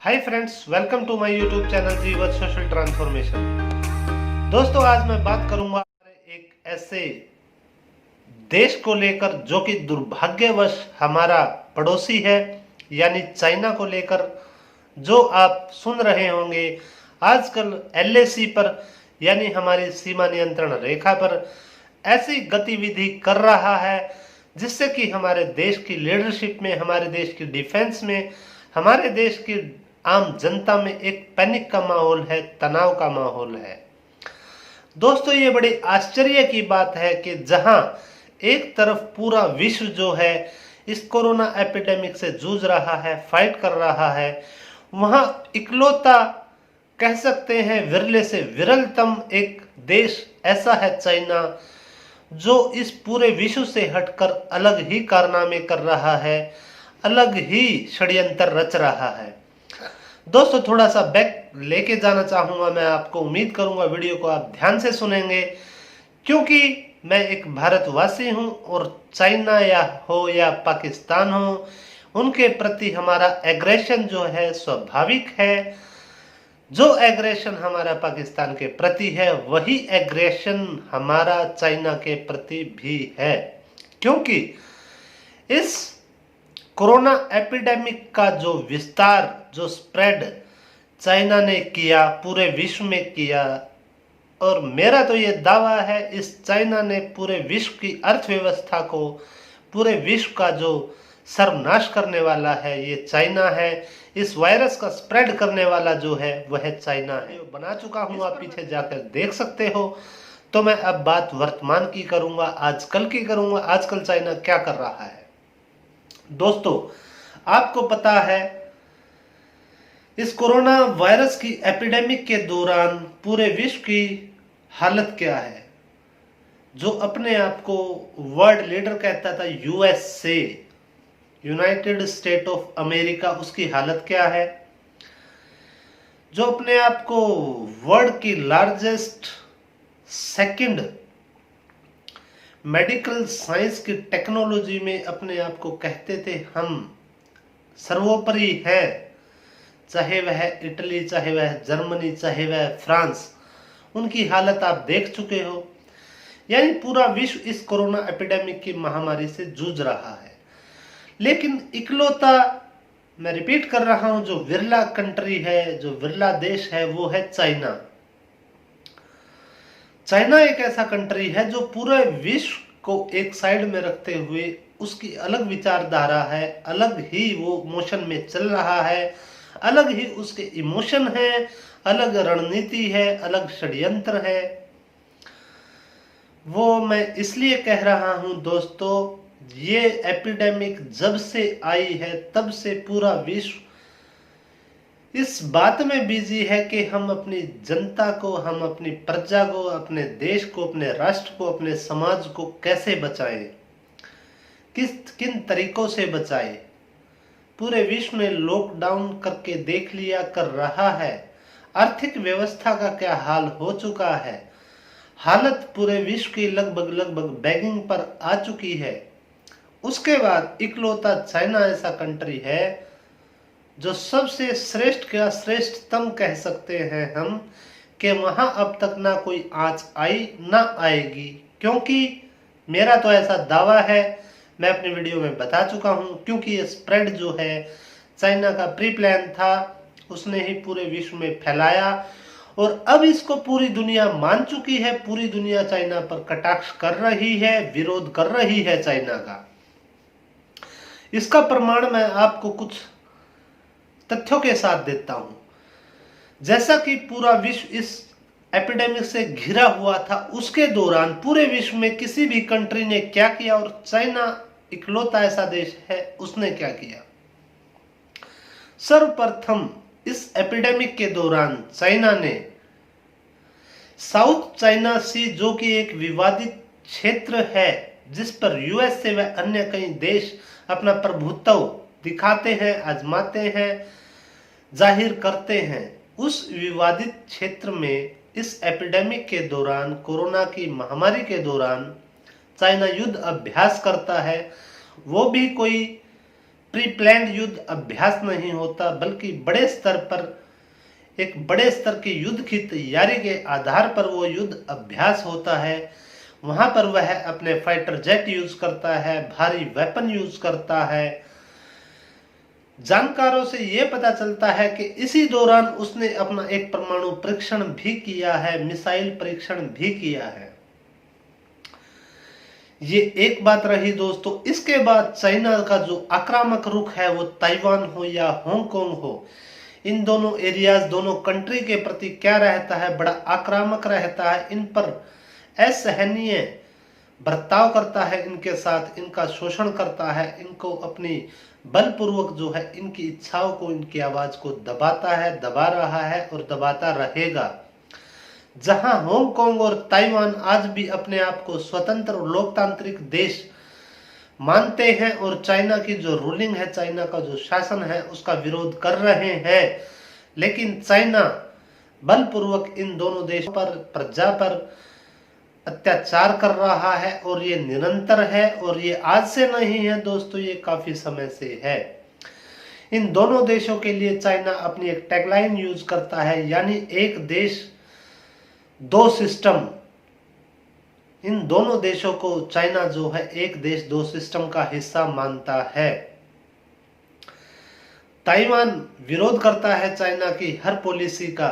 Hi friends, welcome to my YouTube channel Jeevan social transformation. दोस्तों, आज मैं बात करूंगा एक ऐसे देश को लेकर जो कि दुर्भाग्यवश हमारा पड़ोसी है, यानी चाइना को लेकर। जो आप सुन रहे होंगे आजकल एलएसी पर, यानी हमारी सीमा नियंत्रण रेखा पर ऐसी गतिविधि कर रहा है जिससे कि हमारे देश की लीडरशिप में, हमारे देश की डिफेंस में, हमारे देश की आम जनता में एक पैनिक का माहौल है, तनाव का माहौल है। दोस्तों, ये बड़ी आश्चर्य की बात है कि जहां एक तरफ पूरा विश्व जो है इस कोरोना एपिडेमिक से जूझ रहा है, फाइट कर रहा है, वहां इकलौता कह सकते हैं विरले से विरलतम एक देश ऐसा है चाइना, जो इस पूरे विश्व से हटकर अलग ही कारनामे कर रहा है, अलग ही षड्यंत्र रच रहा है। दोस्तों, थोड़ा सा बैक लेके जाना चाहूंगा मैं आपको। उम्मीद करूंगा वीडियो को आप ध्यान से सुनेंगे, क्योंकि मैं एक भारतवासी हूं और चाइना या पाकिस्तान हो, उनके प्रति हमारा एग्रेशन जो है स्वाभाविक है। जो एग्रेशन हमारा पाकिस्तान के प्रति है, वही एग्रेशन हमारा चाइना के प्रति भी है, क्योंकि इस कोरोना एपिडेमिक का जो विस्तार, जो स्प्रेड चाइना ने किया, पूरे विश्व में किया, और मेरा तो ये दावा है इस चाइना ने पूरे विश्व की अर्थव्यवस्था को, पूरे विश्व का जो सर्वनाश करने वाला है ये चाइना है। इस वायरस का स्प्रेड करने वाला जो है वह चाइना है। बना चुका हूँ, आप पीछे जाकर देख सकते हो। तो मैं अब बात वर्तमान की करूंगा, आजकल की करूंगा। आजकल चाइना क्या कर रहा है? दोस्तों, आपको पता है इस कोरोना वायरस की एपिडेमिक के दौरान पूरे विश्व की हालत क्या है? जो अपने आप को वर्ल्ड लीडर कहता था, USA, United state of America, उसकी हालत क्या है? जो अपने आप को वर्ल्ड की लार्जेस्ट सेकंड मेडिकल साइंस की टेक्नोलॉजी में अपने आप को कहते थे हम सर्वोपरि है, चाहे वह इटली, चाहे वह जर्मनी, चाहे वह फ्रांस, उनकी हालत आप देख चुके हो। यानी पूरा विश्व इस कोरोना एपिडेमिक की महामारी से जूझ रहा है। लेकिन इकलौता, मैं रिपीट कर रहा हूं, जो विरला कंट्री है, जो विरला देश है, वो है चाइना। चाइना एक ऐसा कंट्री है जो पूरे विश्व को एक साइड में रखते हुए उसकी अलग विचारधारा है, अलग ही वो मोशन में चल रहा है, अलग ही उसके इमोशन है, अलग रणनीति है, अलग षड्यंत्र है। वो मैं इसलिए कह रहा हूं दोस्तों, ये एपिडेमिक जब से आई है तब से पूरा विश्व इस बात में बिजी है कि हम अपनी जनता को, हम अपनी प्रजा को, अपने देश को, अपने राष्ट्र को, अपने समाज को कैसे बचाएं, किन तरीकों से बचाएं। पूरे विश्व ने लॉकडाउन करके देख लिया, कर रहा है। आर्थिक व्यवस्था का क्या हाल हो चुका है। हालत पूरे विश्व की लगभग बैगिंग पर आ चुकी है। उसके बाद इकलौता चाइना ऐसा कंट्री है जो सबसे श्रेष्ठ का श्रेष्ठतम कह सकते हैं हम, कि वहां अब तक ना कोई आंच आई ना आएगी। क्योंकि मेरा तो ऐसा दावा है, मैं अपनी वीडियो में बता चुका हूं, क्योंकि ये स्प्रेड जो है चाइना का प्री प्लान था, उसने ही पूरे विश्व में फैलाया, और अब इसको पूरी दुनिया मान चुकी है। पूरी दुनिया चाइना पर कटाक्ष कर रही है, विरोध कर रही है चाइना का। इसका प्रमाण मैं आपको कुछ तथ्यों के साथ देता हूं। जैसा कि पूरा विश्व इस एपिडेमिक से घिरा हुआ था, उसके दौरान पूरे विश्व में किसी भी कंट्री ने क्या किया, और चाइना इकलौता ऐसा देश है उसने क्या किया। सर्वप्रथम इस एपिडेमिक के दौरान चाइना ने साउथ चाइना सी, जो कि एक विवादित क्षेत्र है जिस पर यूएसए व अन्य कई देश अपना प्रभुत्व दिखाते हैं, आजमाते हैं, जाहिर करते हैं, उस विवादित क्षेत्र में इस एपिडेमिक के दौरान, कोरोना की महामारी के दौरान चाइना युद्ध अभ्यास करता है। वो भी कोई प्री प्लान्ड युद्ध अभ्यास नहीं होता, बल्कि बड़े स्तर पर एक बड़े स्तर के युद्ध की तैयारी के आधार पर वो युद्ध अभ्यास होता है। वहां पर वह अपने फाइटर जेट यूज करता है, भारी वेपन यूज करता है। जानकारों से यह पता चलता है कि इसी दौरान उसने अपना एक परमाणु परीक्षण भी किया है, मिसाइल परीक्षण भी किया है। ये एक बात रही दोस्तों। इसके बाद चाइना का जो आक्रामक रुख है, वो ताइवान हो या हांगकांग हो, इन दोनों एरियाज, दोनों कंट्री के प्रति क्या रहता है, बड़ा आक्रामक रहता है। इन पर असहनीय बर्ताव करता है, इनके साथ इनका शोषण करता है, इनको अपनी बलपूर्वक जो है इनकी इच्छाओं को, इनकी आवाज को दबाता है, दबा रहा है और दबाता रहेगा। जहां हांगकांग और ताइवान आज भी अपने आप को स्वतंत्र और लोकतांत्रिक देश मानते हैं और चाइना की जो रूलिंग है, चाइना का जो शासन है, उसका विरोध कर रहे हैं, लेकिन चाइना बलपूर्वक इन दोनों देशों पर, प्रजा पर अत्याचार कर रहा है और ये निरंतर है और ये आज से नहीं है दोस्तों, ये काफी समय से है। इन दोनों देशों के लिए चाइना अपनी एक टैगलाइन यूज करता है, यानी एक देश दो सिस्टम। इन दोनों देशों को चाइना जो है एक देश दो सिस्टम का हिस्सा मानता है। ताइवान विरोध करता है चाइना की हर पॉलिसी का,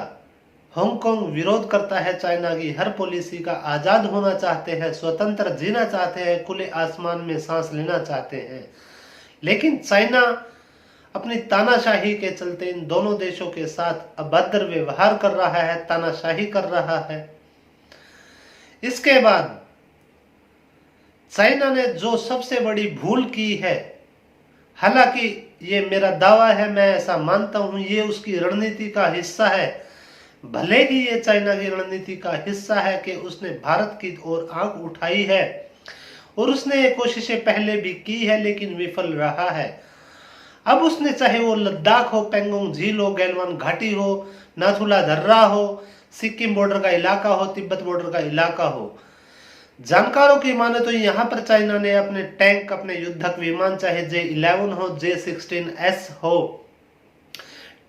हांगकांग विरोध करता है चाइना की हर पॉलिसी का, आजाद होना चाहते हैं, स्वतंत्र जीना चाहते हैं, खुले आसमान में सांस लेना चाहते हैं। लेकिन चाइना अपनी तानाशाही के चलते इन दोनों देशों के साथ अभद्र व्यवहार कर रहा है, तानाशाही कर रहा है। इसके बाद चाइना ने जो सबसे बड़ी भूल की है, हालांकि ये मेरा दावा है, मैं ऐसा मानता हूं, ये उसकी रणनीति का हिस्सा है। भले ही ये चाइना की रणनीति का हिस्सा है कि उसने भारत की ओर आंख उठाई है और उसने ये कोशिशें पहले भी की है, लेकिन विफल रहा है। अब उसने, चाहे वो लद्दाख हो, पेंगोंग झील हो, गैलवान घाटी हो, नाथुला दर्रा हो, सिक्किम बॉर्डर का इलाका हो, तिब्बत बॉर्डर का इलाका हो, जानकारों की माने तो यहाँ पर चाइना ने अपने टैंक, अपने युद्धक विमान, चाहे J-11 हो, J-16S हो,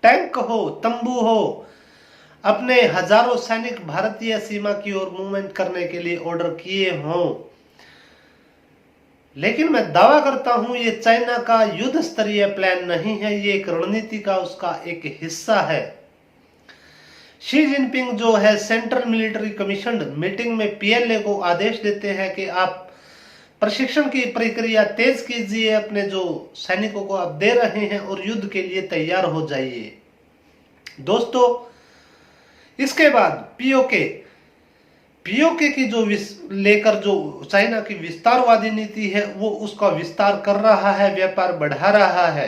टैंक हो, तंबू हो, अपने हजारों सैनिक भारतीय सीमा की ओर मूवमेंट करने के लिए ऑर्डर किए हों। लेकिन मैं दावा करता हूं ये चाइना का युद्ध स्तरीय प्लान नहीं है, ये एक रणनीति का उसका एक हिस्सा है। शी जिनपिंग जो है सेंट्रल मिलिट्री कमीशन मीटिंग में PLA को आदेश देते हैं कि आप प्रशिक्षण की प्रक्रिया तेज कीजिए, अपने जो सैनिकों को आप दे रहे हैं, और युद्ध के लिए तैयार हो जाइए। दोस्तों, इसके बाद पीओके की जो लेकर जो चाइना की विस्तारवादी नीति है, वो उसका विस्तार कर रहा है, व्यापार बढ़ा रहा है।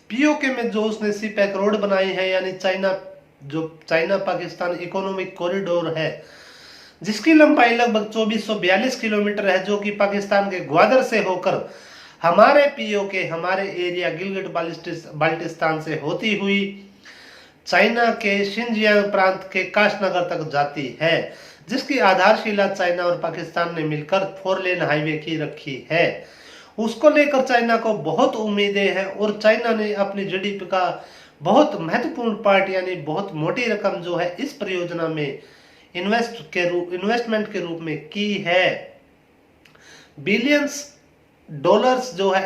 पीओके में जो उसने CPEC रोड बनाई है, यानी चाइना पाकिस्तान इकोनॉमिक कॉरिडोर है, जिसकी लंबाई लगभग 2442 किलोमीटर है, जो कि पाकिस्तान के ग्वादर से होकर हमारे पीओके, हमारे एरिया गिलगिट बाल्टिस्तान से होती हुई चाइना के शिनजियांग प्रांत के काशनगर तक जाती है, जिसकी आधारशिला चाइना और पाकिस्तान ने मिलकर 4 लेन हाईवे की रखी है। उसको लेकर चाइना को बहुत उम्मीदें हैं और चाइना ने अपनी GDP का बहुत महत्वपूर्ण पार्ट, यानी बहुत मोटी रकम जो है इस परियोजना में इन्वेस्टमेंट के रूप में की है। बिलियंस डॉलर्स जो है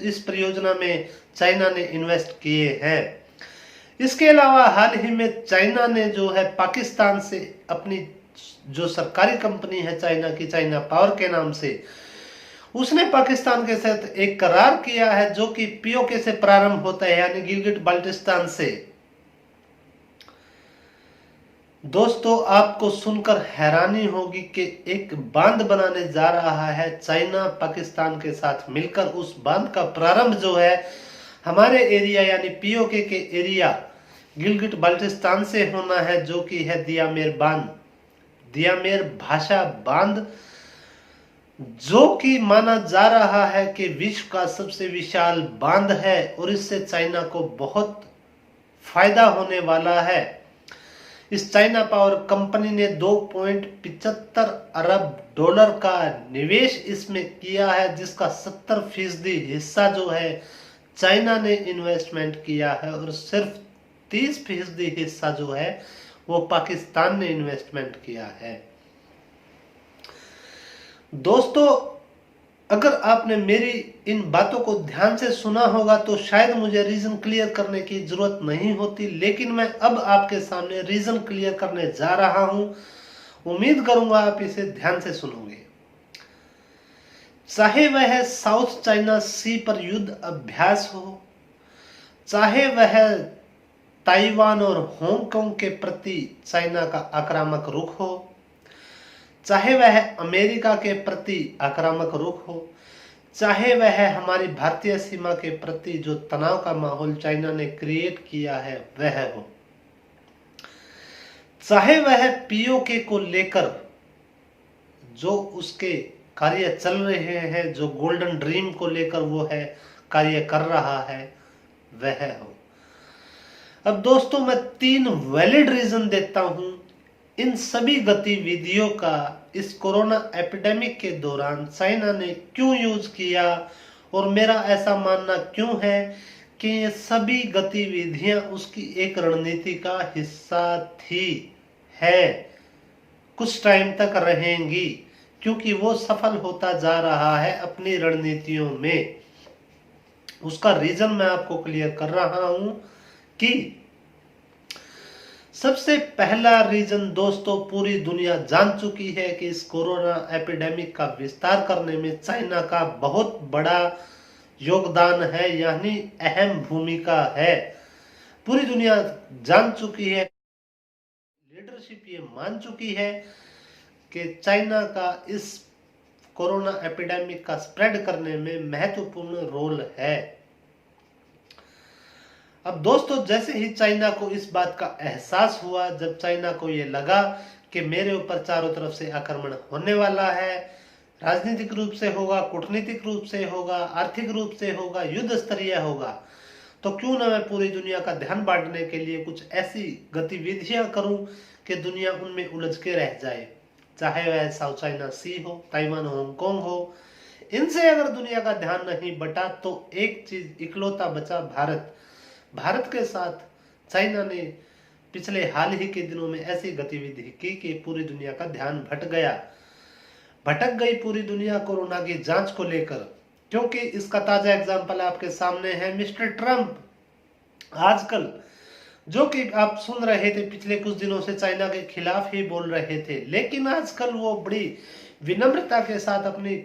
इस परियोजना में चाइना ने इन्वेस्ट किए हैं। इसके अलावा हाल ही में चाइना ने जो है पाकिस्तान से अपनी जो सरकारी कंपनी है चाइना की, चाइना पावर के नाम से, उसने पाकिस्तान के साथ एक करार किया है, जो कि पीओके से प्रारंभ होता है, यानी गिलगिट बाल्टिस्तान से। दोस्तों, आपको सुनकर हैरानी होगी कि एक बांध बनाने जा रहा है चाइना पाकिस्तान के साथ मिलकर। उस बांध का प्रारंभ जो है हमारे एरिया यानी पीओके के एरिया गिलगिट बाल्टिस्तान से होना है, जो कि है दियामेर बांध, दियामेर भाषा बांध, जो कि माना जा रहा है कि विश्व का सबसे विशाल बांध है और इससे चाइना को बहुत फायदा होने वाला है। इस चाइना पावर कंपनी ने 2.75 अरब डॉलर का निवेश इसमें किया है, जिसका 70% हिस्सा जो है चाइना ने इन्वेस्टमेंट किया है और सिर्फ 30% हिस्सा जो है वो पाकिस्तान ने इन्वेस्टमेंट किया है। दोस्तों, अगर आपने मेरी इन बातों को ध्यान से सुना होगा तो शायद मुझे रीजन क्लियर करने की जरूरत नहीं होती, लेकिन मैं अब आपके सामने रीजन क्लियर करने जा रहा हूं। उम्मीद करूंगा आप इसे ध्यान से सुनोगे। चाहे वह साउथ चाइना सी पर युद्ध अभ्यास हो, चाहे वह ताइवान और हांगकांग के प्रति चाइना का आक्रामक रुख हो, चाहे वह अमेरिका के प्रति आक्रामक रुख हो, चाहे वह हमारी भारतीय सीमा के प्रति जो तनाव का माहौल चाइना ने क्रिएट किया है वह हो, चाहे वह पीओके को लेकर जो उसके कार्य चल रहे हैं, जो गोल्डन ड्रीम को लेकर वो है कार्य कर रहा है वह हो। अब दोस्तों, मैं 3 वैलिड रीजन देता हूं इन सभी गतिविधियों का इस कोरोना एपिडेमिक के दौरान चाइना ने क्यों यूज किया, और मेरा ऐसा मानना क्यों है कि ये सभी गतिविधियां उसकी एक रणनीति का हिस्सा थी, है, कुछ टाइम तक रहेंगी, क्योंकि वो सफल होता जा रहा है अपनी रणनीतियों में। उसका रीजन मैं आपको क्लियर कर रहा हूं कि सबसे पहला रीजन दोस्तों, पूरी दुनिया जान चुकी है कि इस कोरोना एपिडेमिक का विस्तार करने में चाइना का बहुत बड़ा योगदान है, यानी अहम भूमिका है। पूरी दुनिया जान चुकी है, लीडरशिप ये मान चुकी है कि चाइना का इस कोरोना एपिडेमिक का स्प्रेड करने में महत्वपूर्ण रोल है। अब दोस्तों, जैसे ही चाइना को इस बात का एहसास हुआ, जब चाइना को ये लगा कि मेरे ऊपर चारों तरफ से आक्रमण होने वाला है, राजनीतिक रूप से होगा, कूटनीतिक रूप से होगा, आर्थिक रूप से होगा, युद्ध स्तरीय होगा, तो क्यों ना मैं पूरी दुनिया का ध्यान बांटने के लिए कुछ ऐसी गतिविधियां करूं कि दुनिया उनमें उलझ के रह जाए। चाहे वह साउथ चाइना सी हो, ताइवान, हांगकांग हो, इनसे अगर दुनिया का ध्यान नहीं बटा तो एक चीज इकलौता बचा, भारत। भारत के साथ चाइना ने पिछले हाल ही के दिनों में ऐसी गतिविधि की कि पूरी दुनिया का ध्यान भटक गई पूरी दुनिया कोरोना की जांच को लेकर। क्योंकि इसका ताजा एग्जांपल आपके सामने है मिस्टर ट्रंप। आजकल जो कि आप सुन रहे थे, पिछले कुछ दिनों से चाइना के खिलाफ ही बोल रहे थे, लेकिन आजकल वो बड़ी विनम्रता के साथ अपनी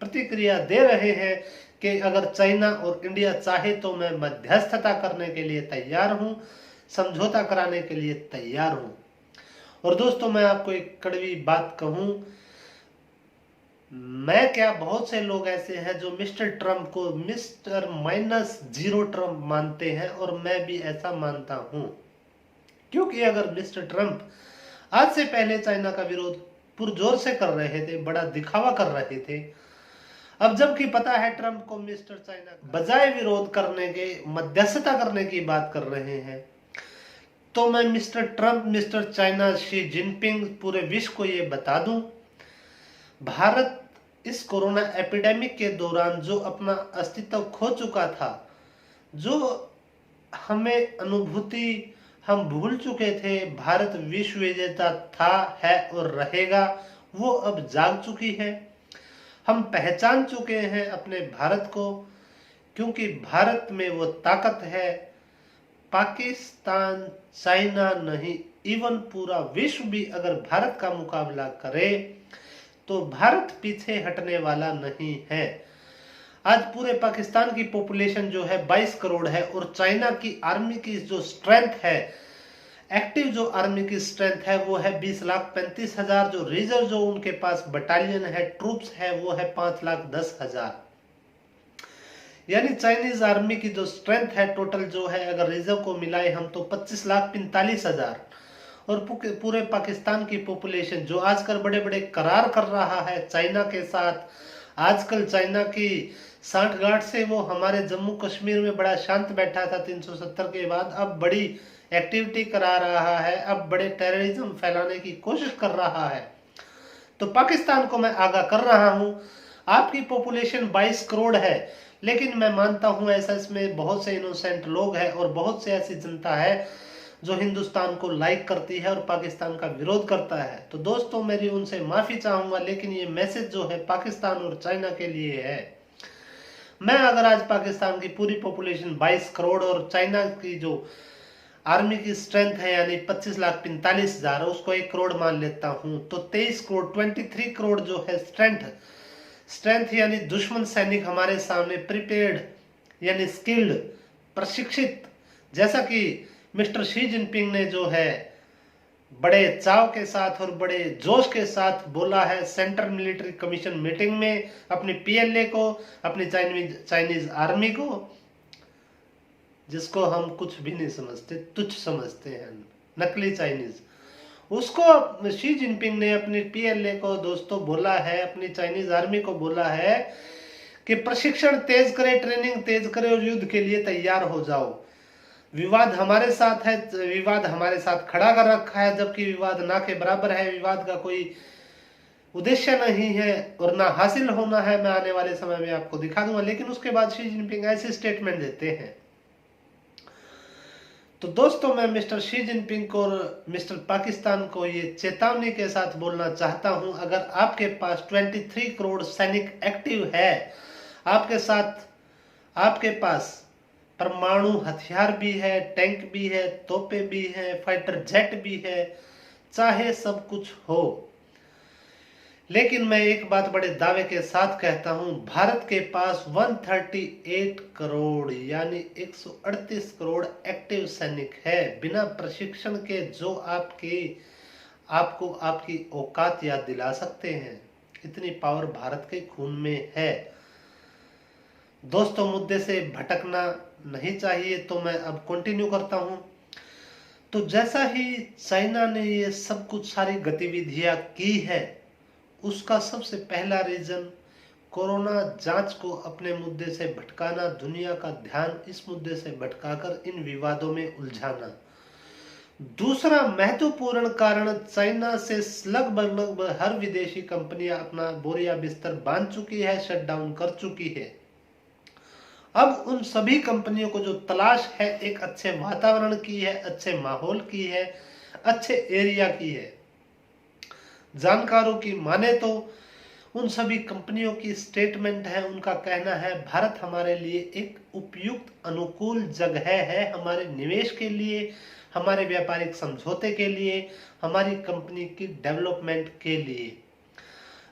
प्रतिक्रिया दे रहे हैं कि अगर चाइना और इंडिया चाहे तो मैं मध्यस्थता करने के लिए तैयार हूं, समझौता कराने के लिए तैयार हूं। और दोस्तों, मैं आपको एक कड़वी बात कहूं, मैं क्या, बहुत से लोग ऐसे हैं जो मिस्टर ट्रंप को मिस्टर -0 ट्रंप मानते हैं, और मैं भी ऐसा मानता हूं। क्योंकि अगर मिस्टर ट्रंप आज से पहले चाइना का विरोध पुरजोर से कर रहे थे, बड़ा दिखावा कर रहे थे, अब जबकि पता है ट्रंप को मिस्टर चाइना बजाय विरोध करने के मध्यस्थता करने की बात कर रहे हैं, तो मैं mister Trump, mister China, Xi Jinping, पूरे विश्व को ये बता दूं, भारत इस कोरोना एपिडेमिक के दौरान जो अपना अस्तित्व खो चुका था, जो हमें अनुभूति हम भूल चुके थे, भारत विश्व विजेता था, है और रहेगा, वो अब जाग चुकी है। हम पहचान चुके हैं अपने भारत को, क्योंकि भारत में वो ताकत है, पाकिस्तान, चाइना नहीं, इवन पूरा विश्व भी अगर भारत का मुकाबला करे तो भारत पीछे हटने वाला नहीं है। आज पूरे पाकिस्तान की पॉपुलेशन जो है 22 करोड़ है, और चाइना की आर्मी की जो स्ट्रेंथ है, एक्टिव जो आर्मी की स्ट्रेंथ है वो है 20,35,000, जो रिजर्व जो उनके पास बटालियन है, ट्रूप्स है, वो है 5,10,000। यानी चाइनीज आर्मी की जो स्ट्रेंथ है टोटल जो है, अगर रिजर्व को मिलाए हम तो 25,45,000। और पूरे पाकिस्तान की पॉपुलेशन जो आजकल बड़े बड़े करार कर रहा है चाइना के साथ, आजकल चाइना की सांठगांठ से वो हमारे जम्मू कश्मीर में बड़ा शांत बैठा था 370 के बाद, अब बड़ी एक्टिविटी करा रहा है, अब बड़े टेररिज्म फैलाने की कोशिश कर रहा है। तो पाकिस्तान को मैं आगाह कर रहा हूं, आपकी पॉपुलेशन 22 करोड़ है, लेकिन मैं मानता हूं ऐसा इसमें बहुत से इनोसेंट लोग हैं और बहुत से ऐसी जनता है जो हिंदुस्तान को लाइक करती है और पाकिस्तान का विरोध करता है। तो दोस्तों मेरी उनसे माफी चाहूंगा, लेकिन ये मैसेज जो है पाकिस्तान और चाइना के लिए है। मैं अगर आज पाकिस्तान की पूरी पॉपुलेशन 22 करोड़ और चाइना की जो आर्मी की स्ट्रेंथ है यानी 25,45,000 उसको 1 करोड़ मान लेता हूं, तो 23 करोड़ 23 करोड़ जो है स्ट्रेंथ यानी दुश्मन सैनिक हमारे सामने प्रिपेयर्ड यानी स्किल्ड प्रशिक्षित, जैसा कि मिस्टर शी जिनपिंग ने जो है बड़े चाव के साथ और बड़े जोश के साथ बोला है सेंट्रल मिलिट्री कमीशन मीटिंग में अपनी पीएलए को, अपनी चाइनीज आर्मी को, जिसको हम कुछ भी नहीं समझते, तुच्छ समझते हैं, नकली चाइनीज, उसको शी जिनपिंग ने अपनी पीएलए को दोस्तों बोला है, अपनी चाइनीज आर्मी को बोला है कि प्रशिक्षण तेज करे, ट्रेनिंग तेज करे और युद्ध के लिए तैयार हो जाओ। विवाद हमारे साथ है, विवाद हमारे साथ खड़ा कर रखा है, जबकि विवाद ना के बराबर है, विवाद का कोई उद्देश्य नहीं है और ना हासिल होना है। मैं आने वाले समय में आपको दिखा दूंगा। लेकिन उसके बाद शी जिनपिंग ऐसे स्टेटमेंट देते हैं। तो दोस्तों मैं मिस्टर शी जिनपिंग को और मिस्टर पाकिस्तान को ये चेतावनी के साथ बोलना चाहता हूं, अगर आपके पास 23 करोड़ सैनिक एक्टिव है, आपके पास परमाणु हथियार भी है, टैंक भी है, तोपे भी है, फाइटर जेट भी है, चाहे सब कुछ हो, लेकिन मैं एक बात बड़े दावे के साथ कहता हूं, भारत के पास 138 करोड़ यानी 138 करोड़ एक्टिव सैनिक है बिना प्रशिक्षण के, जो आपको आपकी औकात याद दिला सकते हैं। इतनी पावर भारत के खून में है। दोस्तों मुद्दे से भटकना नहीं चाहिए, तो मैं अब कंटिन्यू करता हूं। तो जैसा ही चाइना ने ये सब कुछ सारी गतिविधियां की है, उसका सबसे पहला रीजन कोरोना जांच को अपने मुद्दे से भटकाना, दुनिया का ध्यान इस मुद्दे से भटकाकर इन विवादों में उलझाना। दूसरा महत्वपूर्ण कारण, चाइना से लगभग हर विदेशी कंपनियां अपना बोरिया बिस्तर बांध चुकी है, शटडाउन कर चुकी है। अब उन सभी कंपनियों को जो तलाश है एक अच्छे वातावरण की है, अच्छे माहौल की है, अच्छे एरिया की है। जानकारों की माने तो उन सभी कंपनियों की स्टेटमेंट है, उनका कहना है भारत हमारे लिए एक उपयुक्त अनुकूल जगह है, हमारे निवेश के लिए, हमारे व्यापारिक समझौते के लिए, हमारी कंपनी की डेवलपमेंट के लिए।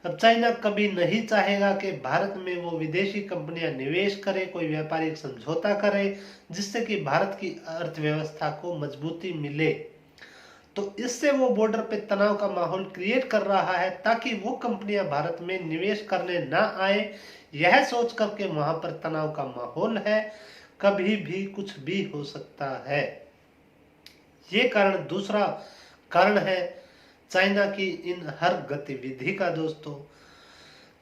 अब चाइना कभी नहीं चाहेगा कि भारत में वो विदेशी कंपनियां निवेश करे, कोई व्यापारिक समझौता करे, जिससे कि भारत की अर्थव्यवस्था को मजबूती मिले। तो इससे वो बॉर्डर पे तनाव का माहौल क्रिएट कर रहा है, ताकि वो कंपनियां भारत में निवेश करने ना आए, यह सोच करके वहां पर तनाव का माहौल है, कभी भी कुछ भी हो सकता है। ये कारण, दूसरा कारण है चाइना की इन हर गतिविधि का। दोस्तों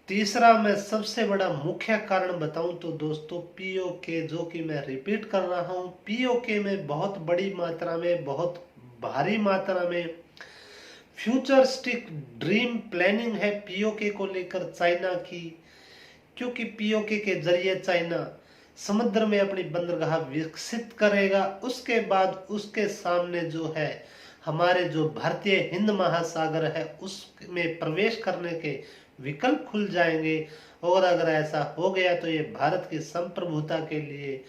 तीसरा मैं सबसे बड़ा मुख्य कारण बताऊं तो दोस्तों पीओके, जो कि मैं रिपीट कर रहा हूं, पीओके में बहुत बड़ी मात्रा में, बहुत भारी मात्रा में फ्यूचरिस्टिक ड्रीम प्लानिंग है पीओके को लेकर चाइना की, क्योंकि पीओके के जरिए चाइना समुद्र में अपनी बंदरगाह विकसित करेगा। उसके बाद उसके सामने जो है हमारे जो भारतीय हिंद महासागर है उसमें प्रवेश करने के विकल्प खुल जाएंगे, और अगर ऐसा हो गया तो ये भारत की संप्रभुता के लिए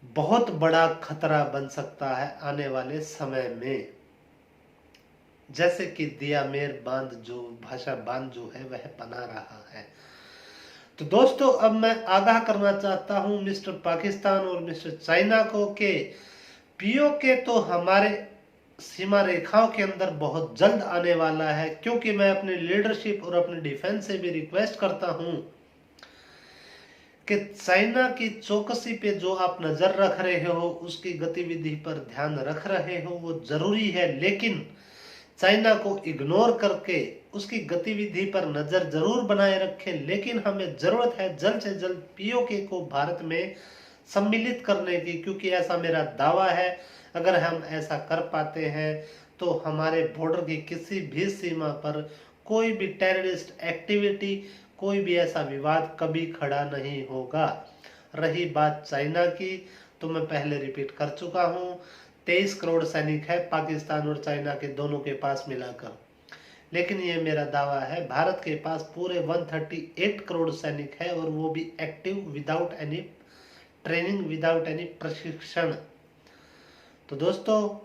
बहुत बड़ा खतरा बन सकता है आने वाले समय में। जैसे कि दियामेर बांध, जो भाषा बांध जो है वह बना रहा है। तो दोस्तों अब मैं आगाह करना चाहता हूं मिस्टर पाकिस्तान और मिस्टर चाइना को कि पीओके तो हमारे सीमा रेखाओं के अंदर बहुत जल्द आने वाला है, क्योंकि मैं अपनी लीडरशिप और अपने डिफेंस से भी रिक्वेस्ट करता हूं कि चाइना की चौकसी पे जो आप नजर रख रहे हो, उसकी गतिविधि पर ध्यान रख रहे हो, वो जरूरी है, लेकिन चाइना को इग्नोर करके उसकी गतिविधि पर नजर जरूर बनाए रखें। लेकिन हमें जरूरत है जल्द से जल्द पीओके को भारत में सम्मिलित करने की, क्योंकि ऐसा मेरा दावा है, अगर हम ऐसा कर पाते हैं तो हमारे बॉर्डर की किसी भी सीमा पर कोई भी टेररिस्ट एक्टिविटी, कोई भी ऐसा विवाद कभी खड़ा नहीं होगा। रही बात चाइना की, तो मैं पहले रिपीट कर चुका हूँ, 23 करोड़ सैनिक है पाकिस्तान और चाइना के दोनों के पास मिलाकर। लेकिन ये मेरा दावा है, भारत के पास पूरे 138 करोड़ सैनिक है, और वो भी active, without any training, without any प्रशिक्षण। तो दोस्तों,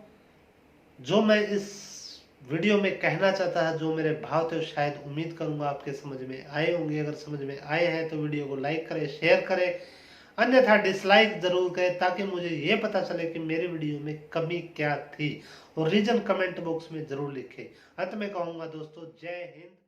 जो मैं इस वीडियो में कहना चाहता है, जो मेरे भाव थे, शायद उम्मीद करूंगा आपके समझ में आए होंगे। अगर समझ में आए हैं तो वीडियो को लाइक करें, शेयर करें, अन्यथा डिसलाइक जरूर करें, ताकि मुझे ये पता चले कि मेरे वीडियो में कमी क्या थी, और रीजन कमेंट बॉक्स में जरूर लिखें। अंत में कहूंगा दोस्तों, जय हिंद।